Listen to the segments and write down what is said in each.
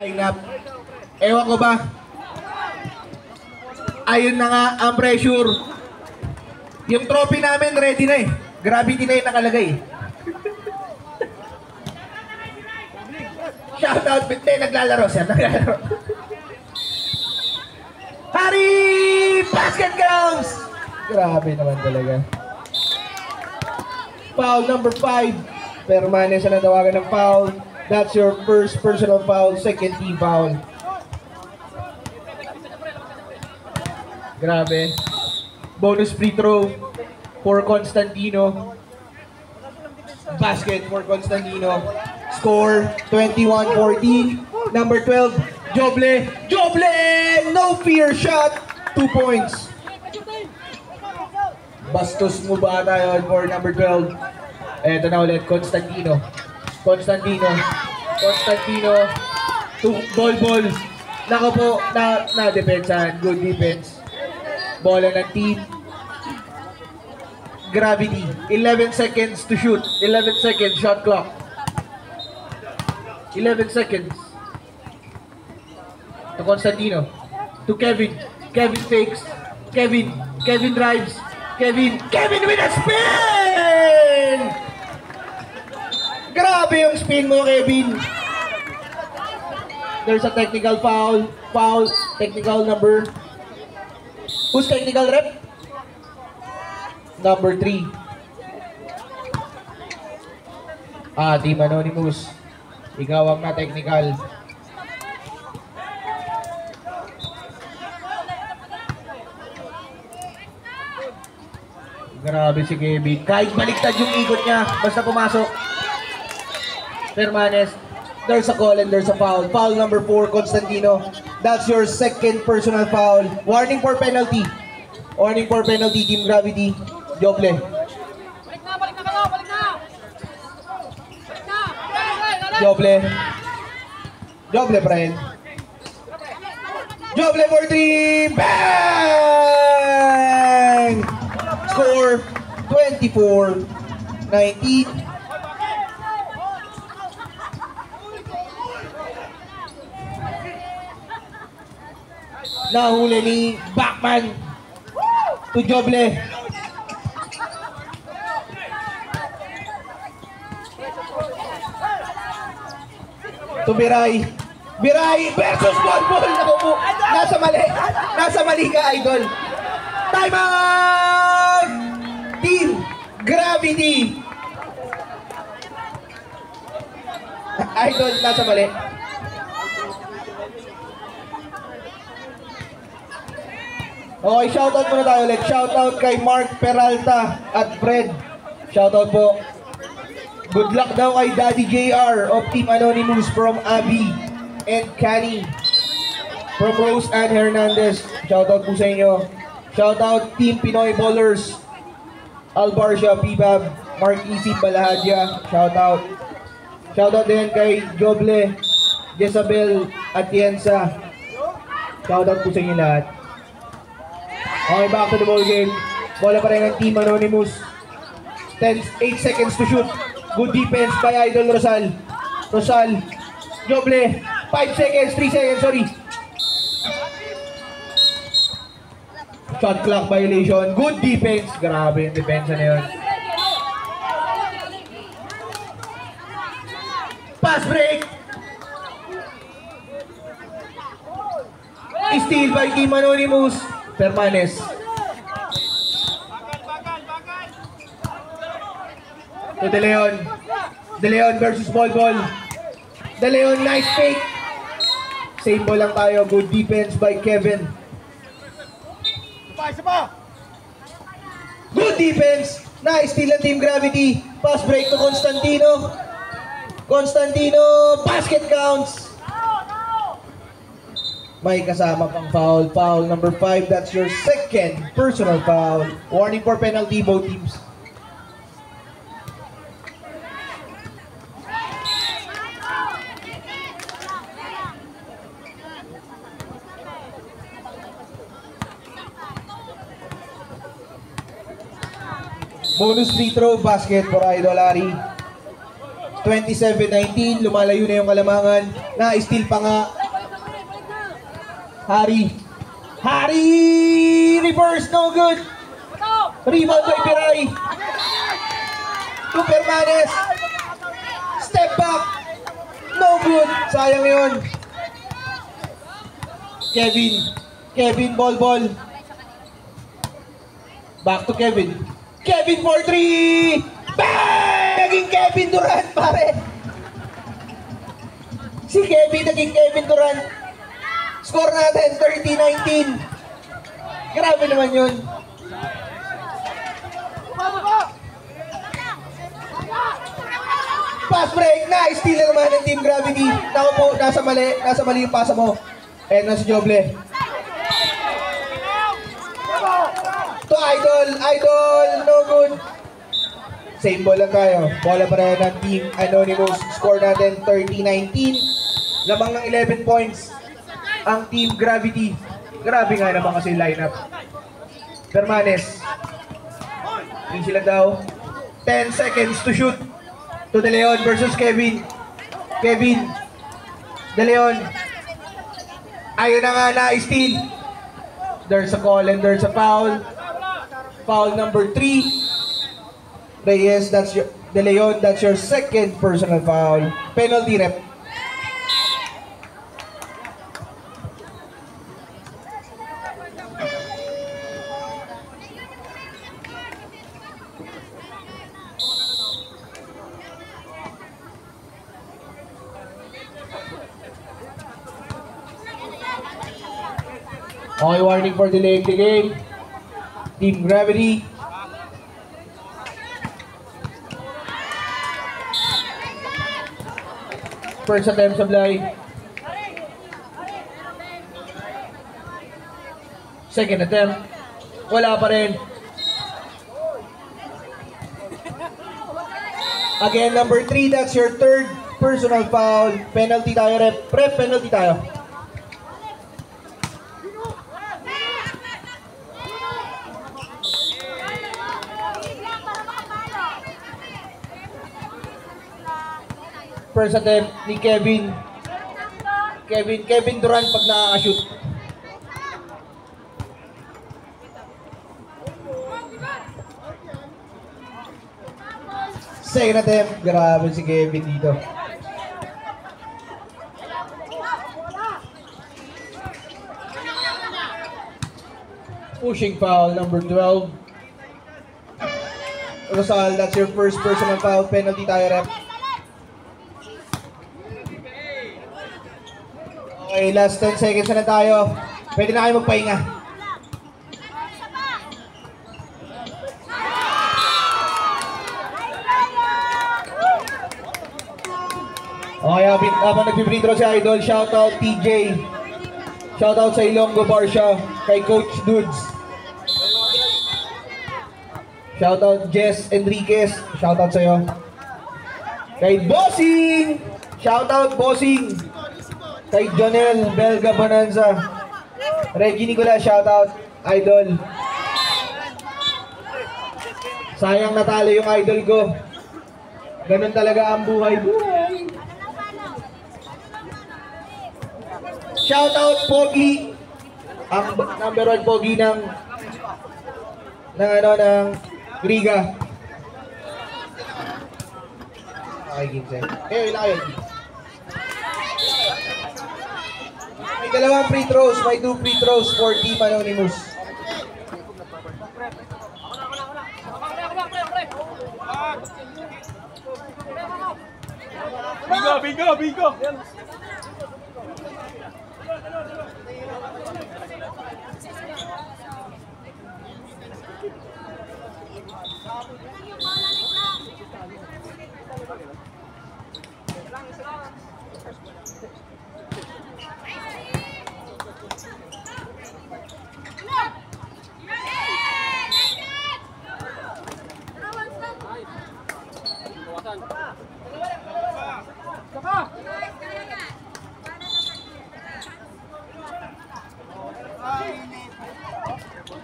Lineup. Ewan ko ba? Ayun na nga ang pressure. Yung trophy namin ready na eh. Gravity na yung nakalagay. Shoutout, Binte, naglalaro siya. Naglalaro. Hari! Basket counts! Grabe naman talaga. Foul number 5. Permanent siya na tawagan ng foul. That's your first personal foul, second team foul. Grabe. Bonus free throw for Constantino. Basket for Constantino. Score 21-14. Number 12, Joble. Joble! No fear shot. 2 points. Bastos mo ba tayo for number 12? Eto na ulit, Constantino. Constantino. Ball. Nako po, na-defensan. Good defense. Bola ng team. Gravity. 11 seconds to shoot. 11 seconds shot clock. 11 seconds. To Constantino. To Kevin. Kevin fakes. Kevin drives. Kevin with a spin! Grabe yung spin mo, Kevin. There's a technical foul. Technical number. Who's technical rep? Number 3. Team Anonymous. Ikaw ang na-technical. Grabe si Kevin. Kahit baliktad yung ikot niya, basta pumasok. Permanes. There's a call and there's a foul. Foul number 4, Constantino. That's your second personal foul. Warning for penalty. Warning for penalty, Team Gravity. Joble. Balik na kayo, balik na! Joble, Brian. Joble for 3. Bang! Score 24-19. Nahuli ni Bachman to Joble. To Biray versus Ball. Naku po, nasa mali ka, idol. Time out! Team Gravity. Idol, nasa mali. Okay, shoutout muna tayo ulit. Shoutout kay Mark Peralta at Fred. Shoutout po. Good luck daw kay Daddy JR of Team Anonymous from Abby and Canny. From Rose Ann Hernandez. Shoutout po sa inyo. Shoutout Team Pinoy Ballers. Albarcia, Pibab, Mark Isip Balahadya. Shoutout. Shoutout din kay Joble, Jezabel Atienza. Shoutout po sa inyo lahat. Okay, back to the ball game. Bola pa rin ng Team Anonymous. 8 seconds to shoot. Good defense by Idol Rosal. Joble. 3 seconds, sorry. Shot clock violation. Good defense. Grabe yung defense na yun. Pass break. Steal by Team Anonymous. Permanes. To De Leon. De Leon versus Ball. De Leon, nice fake. Same ball lang tayo. Good defense by Kevin. Good defense. Nice steal ng Team Gravity. Pass break to Constantino. Basket counts. May kasama pang foul. Foul number 5. That's your second personal foul. Warning for penalty, both teams. Bonus free throw, basket for Idol Ari. 27-19, lumalayo na yung Kalamangan. Na-steal pa nga. Balik na. Hari! Reverse, no good! Rebound by Piray. To Permanes. Step back. No good. Sayang yun. Kevin, ball. Back to Kevin. Kevin for 3! Bang! Naging Kevin Durant, pare. Si Kevin naging Kevin Durant. Score natin, 30-19. Grabe naman yun. Pass break, nice! Steal na naman ng Team Gravity. Naku po, nasa mali yung pasa mo. And nasa Joble. To Idol, no good. Same ball lang tayo. Bola pa rin ng Team Anonymous. Score natin 30-19. Lamang ng 11 points ang Team Gravity. Grabe nga naman kasi lineup. Permanes. Easy lang daw. 10 seconds to shoot. To De Leon versus Kevin. De Leon. Ayun na nga na-steal. There's a call and there's a foul. Foul number 3. Reyes, that's your De Leon, that's your second personal foul. Penalty rep. Okay, warning for delaying the game. Team Gravity. First attempt supply. Second attempt. Wala pa rin. Again, number 3, that's your third personal foul. Penalty tayo, rep. Rep, penalty tayo. First attempt ni Kevin Durant pag nakaka-shoot. Second attempt, grabe si Kevin dito. Pushing foul number 12. Rosal, that's your first personal foul. Penalty tayo, rep. Okay, last 10 seconds na tayo. Pwede na kayo magpahinga. Okay, habang nag-free throw si Idol, shoutout TJ. Shoutout sa Ilonggo Barsha, kay Coach Dudes. Shoutout Jess Enriquez, shoutout sa'yo. Kay Bossing! Shoutout Bossing! Kay Jonel Belga Bonanza. Reggie Nicolas, shoutout. Idol. Sayang natalo yung idol ko. Ganun talaga ang buhay. Shoutout Pogi. Ang number 1 Pogi ng Riga. Okay, game set. Ilan kayo? May dalawang free throws, may 2 free throws for Team Anonymous. Bingo!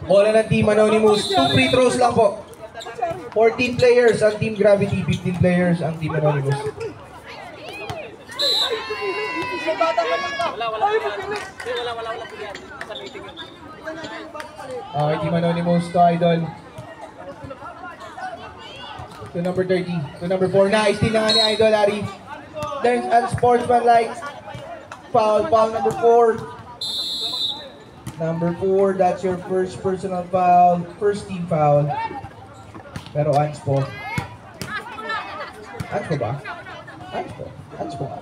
Bola ng Team Anonymous, 2 free throws lang po. 14 players ang Team Gravity, 15 players ang Team Anonymous. Okay, Team Anonymous to Idol. To number 30. To number 4. Nice. Steal na nga ni Idol, Harry. There's unsportsmanlike. Foul. Foul number 4. Number 4, that's your first personal foul. First team foul. Pero anspo. Anspo ba? Anspo. Anspo nga.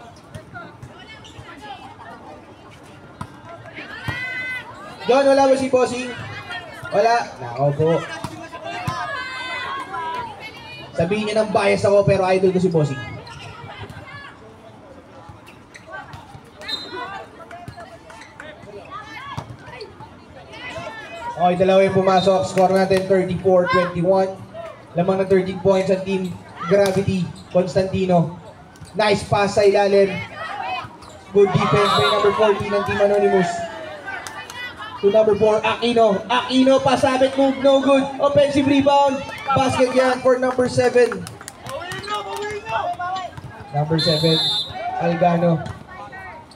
John, wala ba si Bossing? Wala. Nako po. Sabihin niya ng bias ako pero idol ko si Bossing. Okay, dalawa yung pumasok. Score natin 34-21. Lamang na 13 points ang Team Gravity. Constantino. Nice pass sa ilalim. Good defense by number 14 ng Team Anonymous. To number 4, Aquino. Aquino, pasabit move, no good. Offensive rebound. Basket yan for number 7. Number 7, Algano.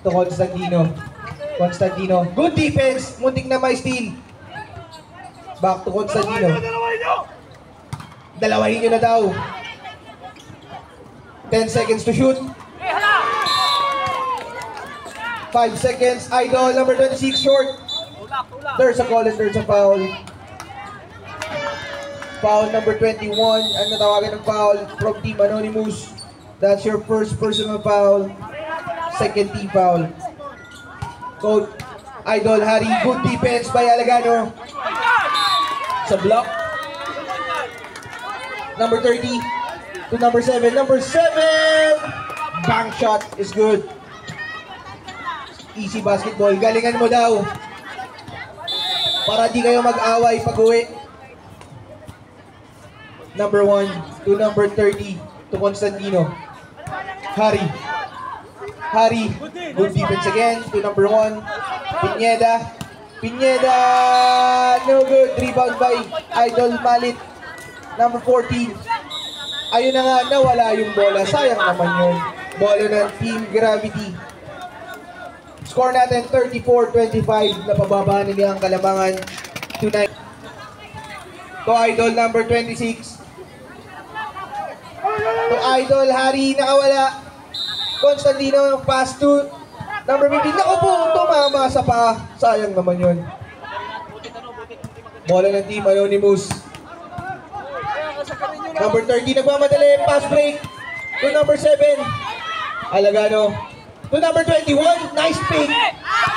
To Constantino. Constantino. Good defense. Muntik na may steal. Back to Constantino. Dalawahin nyo na daw. 10 seconds to shoot. 5 seconds. Idol, number 26, short. There's a call and there's a foul. Foul number 21. Ang natawagan ng foul from Team Anonymous. That's your first personal foul. Second team foul. Coach Idol Harry. Good defense by Alagano. Sa block. Number 30 to number 7. Number 7! Bank shot is good. Easy basketball. Galingan mo daw. Para di kayo mag-away pag-uwi. Number 1 to number 30 to Constantino. Harry. Harry. Good defense again to number 1. Pineda. Pineda. No good. Rebound by Idol Malit. Number 14. Ayun na nga, nawala yung bola. Sayang naman yun. Bola ng Team Gravity. Score natin 34-25. Napababa nila ang Kalamangan tonight. To Idol number 26. To Idol Harry, nakawala. Constantino, pass to number 15. Naku po, tumama sa paa. Sayang naman yun. Bola ng Team Anonymous. Number 30, nagmamadali. Pass break. To number 7. Alagano. To number 21, nice pick.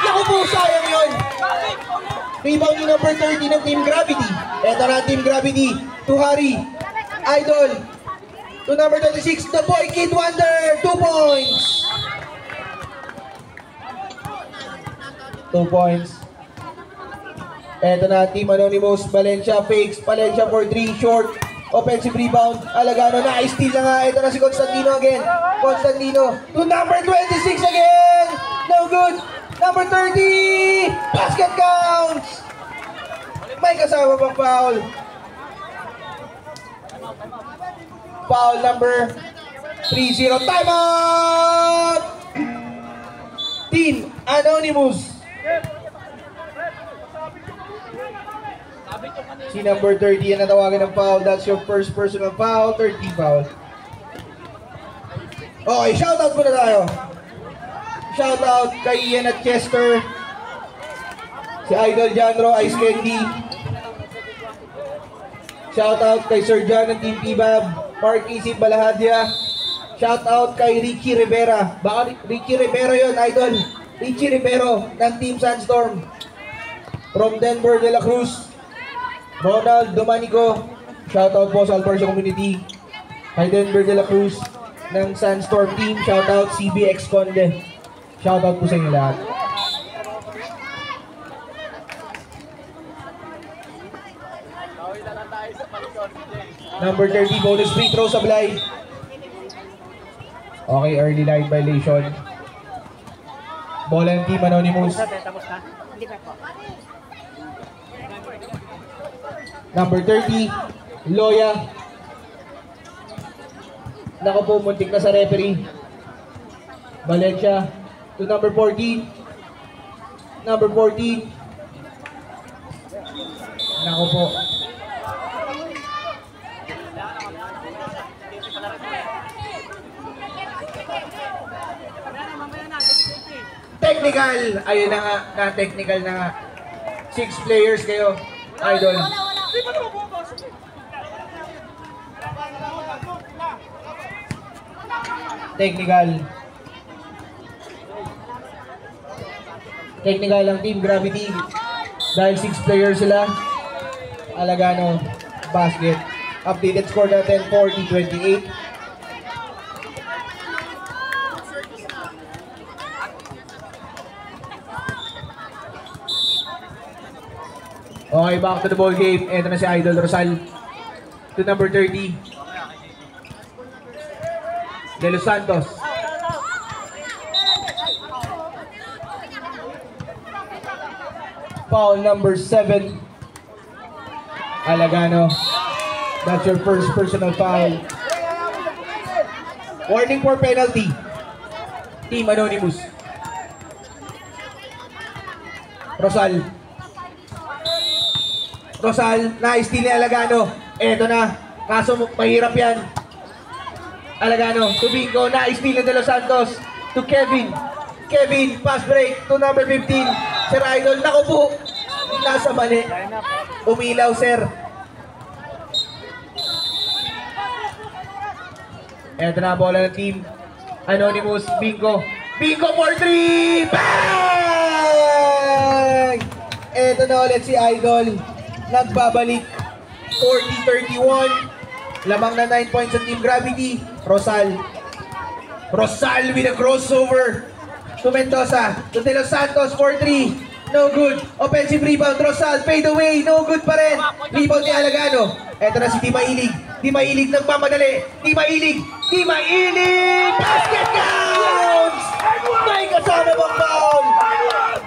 Naku po, sayang yun. Rebound yung number 30 ng Team Gravity. Eto na Team Gravity. To Harry. Idol. To number 26, the boy Kid Wonder. 2 points. 2 points. Eto na Team Anonymous. Valencia fakes. Valencia for 3. Short. Offensive rebound. Alagano na. Steal na nga. Ito na si Constantino again. Constantino. To number 26 again. No good. Number 30. Basket counts. May kasama pang foul. Foul number 30. Time out. Team Anonymous. Si number 30 ang natawagan ng foul. That's your first personal foul. 30 foul. Okay, shoutout muna tayo. Shoutout kay Ian at Chester. Si Idol Janro, Ice Candy. Shoutout kay Sir John ng Team Pibab. Mark Isip Balahadya. Shoutout kay Ricky Rivera. Baka Ricky Rivero yun, Idol. Ricky Rivero ng Team Sandstorm. From Denver de la Cruz. Ronald Domanico, shoutout po sa Alparcio Community. Kay Denver de la Cruz ng Sandstorm Team, shoutout CBX Conde. Shoutout po sa inyo lahat. Number 30, bonus free throw sa Blay. Okay, early line violation. Bola ng Team Anonymous. Number 30, Loya. Naku po, muntik na sa referee. Valencia. to number 14. Number 14. Nako po. Technical! Ayun na nga, na-technical na nga. 6 players kayo, Idol. Technical. Technical ang Team Gravity. Dahil 6 players sila. Alagano, basket. Updated score natin, 40-28. Okay, back to the ball game. Ito na si Idol Rosal. To number 30. De Los Santos. Foul number 7. Alagano. That's your first personal foul. Warning for penalty. Team Anonymous. Rosal. Rosal, na-steal ni Alagano. Eto na. Kaso mahirap yan. Alagano, to Bingo, na-steal ni De Los Santos. To Kevin. Kevin, pass break to number 15. Sir Idol, naku po. Nasa mali. Umilaw, sir. Eto na, bola ng team Anonymous, Bingo. Bingo for 3! Bang! Eto na ulit si Idol. Nagbabalik. 40-31. Lamang na 9 points sa Team Gravity. Rosal. Rosal with a crossover. To Mendoza. To De Los Santos for 3. No good. Offensive rebound. Rosal. Fade away. No good pa rin. Rebound ni Alagano. Eto na si Di Mailig. Di Mailig nagmamadali. Di Mailig. Di Mailig. Basket counts! May kasama bang foul?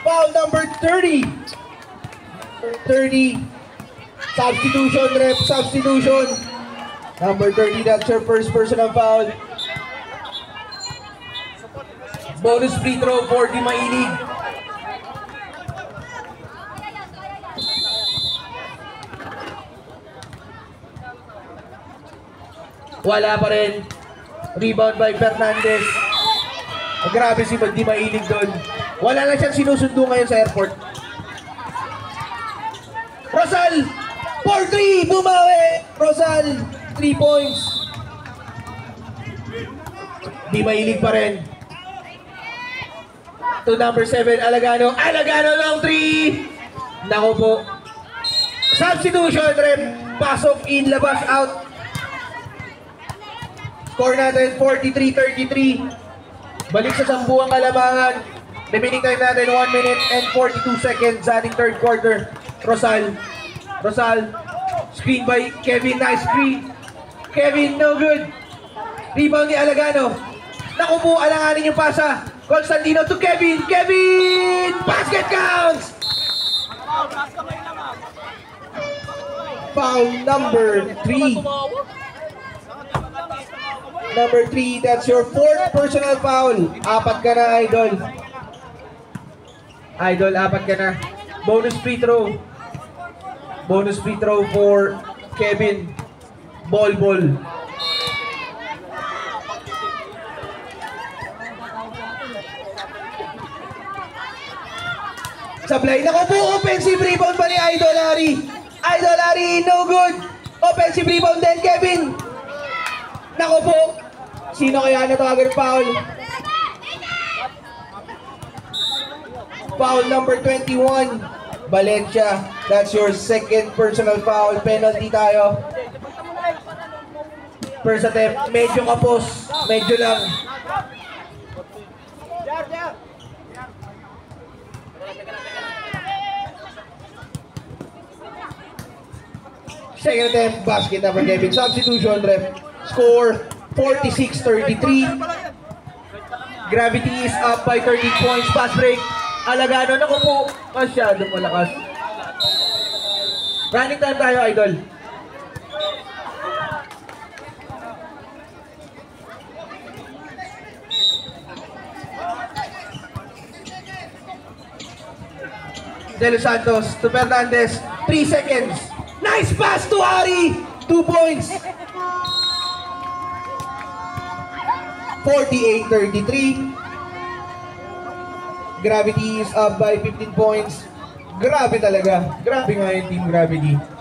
Foul number 30. 30. Substitution, ref, substitution. Number 30, that's your first personal foul. Bonus free throw for Di Mailig. Wala pa rin. Rebound by Fernandez. Grabe si Di Mailig doon. Wala na siyang sinusundo ngayon sa airport. Rosal! 4-3! Bumawi! Rosal! 3 points. Di Mailig pa rin. To number 7, Alagano. Alagano long 3! Nako po. Substitution, rep. Pasok in, labas, out. Score natin, 43-33. Balik sa sambuang kalamangan. Remaining time natin, 1 minute and 42 seconds sa ating third quarter. Rosal. Rosal. Screen by Kevin. Nice screen. Kevin, no good. Rebound ni Alagano. Naku po, alanganin yung pasa. Constantino to Kevin. Kevin! Basket counts! Foul number 3. Number 3, that's your 4th personal foul. 4 ka na, Idol. Idol, 4 ka na. Bonus free throw. Bonus free throw for Kevin. Ball. Sablay. Naku po, offensive rebound pa ni Idol Larry. Idol Larry, no good. Offensive rebound din, Kevin. Naku po. Sino kaya natawagan foul? Foul number 21. Valencia, that's your second personal foul. Penalty tayo. First attempt, medyo kapos. Medyo lang. Second attempt, basket number Kevin. Substitution, ref. Score, 46-33. Gravity is up by 13 points. Pass break. Alagano, naku po. Masyadong malakas. Running time tayo, Idol. De Los Santos to Fernandez. 3 seconds. Nice pass to Ari. 2 points. 48-33. Gravity is up by 15 points. Grabe talaga. Grabe nga yung Team Gravity.